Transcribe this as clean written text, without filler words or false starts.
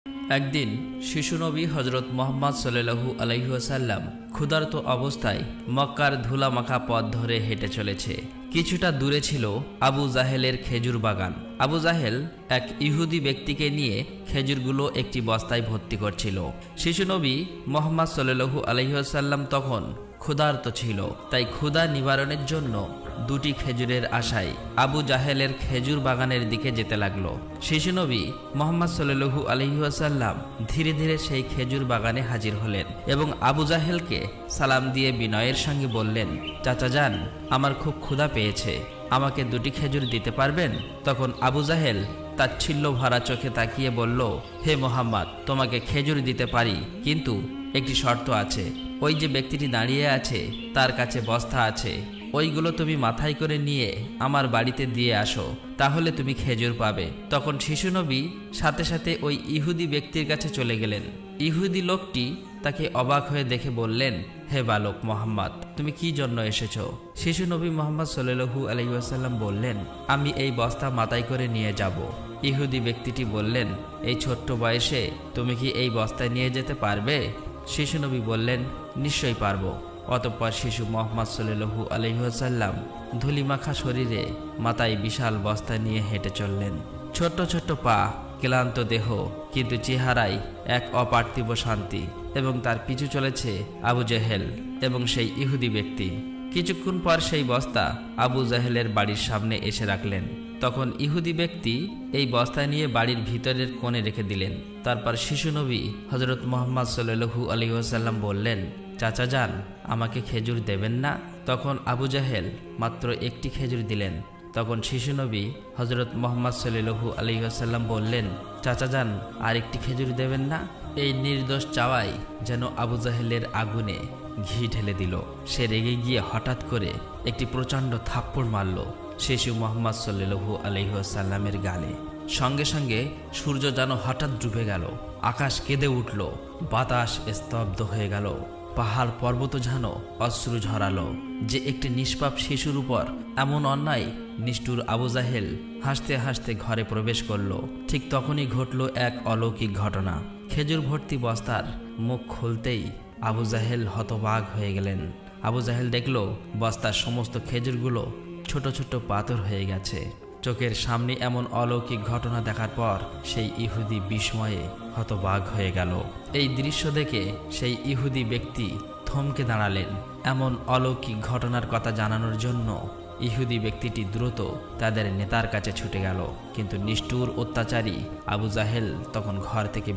একদিন শিশু নবী হজরত মুহাম্মদ সাল্লাল্লাহু আলাইহি ওয়াসাল্লাম ক্ষুধার্ত অবস্থায় মক্কার ধুলামাখা পথ ধরে হেঁটে চলেছে। কিছুটা দূরে ছিল আবু জাহেলের খেজুর বাগান। আবু জাহেল এক ইহুদি ব্যক্তিকে নিয়ে খেজুরগুলো একটি বস্তায় ভর্তি করছিল। শিশু নবী মুহাম্মদ সাল্লাল্লাহু আলাইহি ওয়াসাল্লাম তখন ক্ষুধার্ত ছিল, তাই ক্ষুধা নিবারণের জন্য দুটি খেজুরের আশায় আবু জাহেলের খেজুর বাগানের দিকে যেতে লাগলো। শিশু নবী মুহাম্মদ সাল্লাল্লাহু আলাইহি ওয়াসাল্লাম ধীরে ধীরে সেই খেজুর বাগানে হাজির হলেন এবং আবু জাহেলকে সালাম দিয়ে বিনয়ের সঙ্গে বললেন, চাচা যান, আমার খুব ক্ষুধা পেয়েছে, আমাকে দুটি খেজুর দিতে পারবেন? তখন আবু জাহেল তাচ্ছিল্য ভরা চোখে তাকিয়ে বলল, হে মুহাম্মদ, তোমাকে খেজুর দিতে পারি, কিন্তু একটি শর্ত আছে। ওই যে ব্যক্তিটি দাঁড়িয়ে আছে তার কাছে বস্তা আছে, ওইগুলো তুমি মাথায় করে নিয়ে আমার বাড়িতে দিয়ে আসো, তাহলে তুমি খেজুর পাবে। তখন শিশু নবী সাথে সাথে ওই ইহুদি ব্যক্তির কাছে চলে গেলেন। ইহুদি লোকটি তাকে অবাক হয়ে দেখে বললেন, হে বালক মুহাম্মদ, তুমি কি জন্য এসেছো? শিশু নবী মুহাম্মদ সাল্লাল্লাহু আলাইহি ওয়াসাল্লাম বললেন, আমি এই বস্তা মাথায় করে নিয়ে যাব। ইহুদি ব্যক্তিটি বললেন, এই ছোট্ট বয়সে তুমি কি এই বস্তায় নিয়ে যেতে পারবে? শিশু নবী বললেন, নিশ্চয়ই পারবো। অতঃপর শিশু মুহাম্মদ সাল্লাল্লাহু আলাইহি ওয়াসাল্লাম ধুলিমাখা শরীরে মাথায় বিশাল বস্তা নিয়ে হেঁটে চললেন। ছোট্ট ছোট্ট পা, ক্লান্ত দেহ, কিন্তু চেহারায় এক অপার্থিব শান্তি। এবং তার পিছু চলেছে আবু জাহেল এবং সেই ইহুদি ব্যক্তি। কিছুক্ষণ পর সেই বস্তা আবু জাহেলের বাড়ির সামনে এসে রাখলেন। তখন ইহুদি ব্যক্তি এই বস্তা নিয়ে বাড়ির ভিতরের কোণে রেখে দিলেন। তারপর শিশু নবী হজরত মুহাম্মদ সাল্লাল্লাহু আলাইহি ওয়াসাল্লাম বললেন, চাচা যান, আমাকে খেজুর দেবেন না? তখন আবু জাহেল মাত্র একটি খেজুর দিলেন। তখন শিশু নবী হজরত মুহাম্মদ সাল্লাল্লাহু আলাইহি ওয়াসাল্লাম বললেন, চাচা যান, আর একটি খেজুর দেবেন না? এই নির্দোষ চাওয়াই যেন আবু জাহেলের আগুনে ঘি ঢেলে দিল। সে রেগে গিয়ে হঠাৎ করে একটি প্রচণ্ড থাপ্পড় মারল শিশু মুহাম্মদ সাল্লাল্লাহু আলাইহি ওয়াসাল্লামের গালে। সঙ্গে সঙ্গে সূর্য যেন হঠাৎ ডুবে গেল, আকাশ কেঁদে উঠল, বাতাস স্তব্ধ হয়ে গেল, পাহাড় পর্বত যেন অশ্রু ঝরালো। যে একটি নিষ্পাপ শিশুর উপর এমন অন্যায়! নিষ্ঠুর আবু জাহেল হাসতে হাসতে ঘরে প্রবেশ করল। ঠিক তখনই ঘটল এক অলৌকিক ঘটনা। খেজুর ভর্তি বস্তার মুখ খুলতেই আবু জাহেল হতবাক হয়ে গেলেন। আবু জাহেল দেখল বস্তার সমস্ত খেজুরগুলো ছোট ছোট পাথর হয়ে গেছে। চোখের সামনে এমন অলৌকিক ঘটনা দেখার পর সেই ইহুদি বিস্ময়ে হতবাক হয়ে গেল। এই দৃশ্য দেখে সেই ইহুদি ব্যক্তি থমকে দাঁড়ালেন। এমন অলৌকিক ঘটনার কথা জানানোর জন্য ইহুদি ব্যক্তিটি দ্রুত তাদের নেতার কাছে ছুটে গেল, কিন্তু নিষ্ঠুর অত্যাচারী আবু জাহেল তখন ঘর থেকে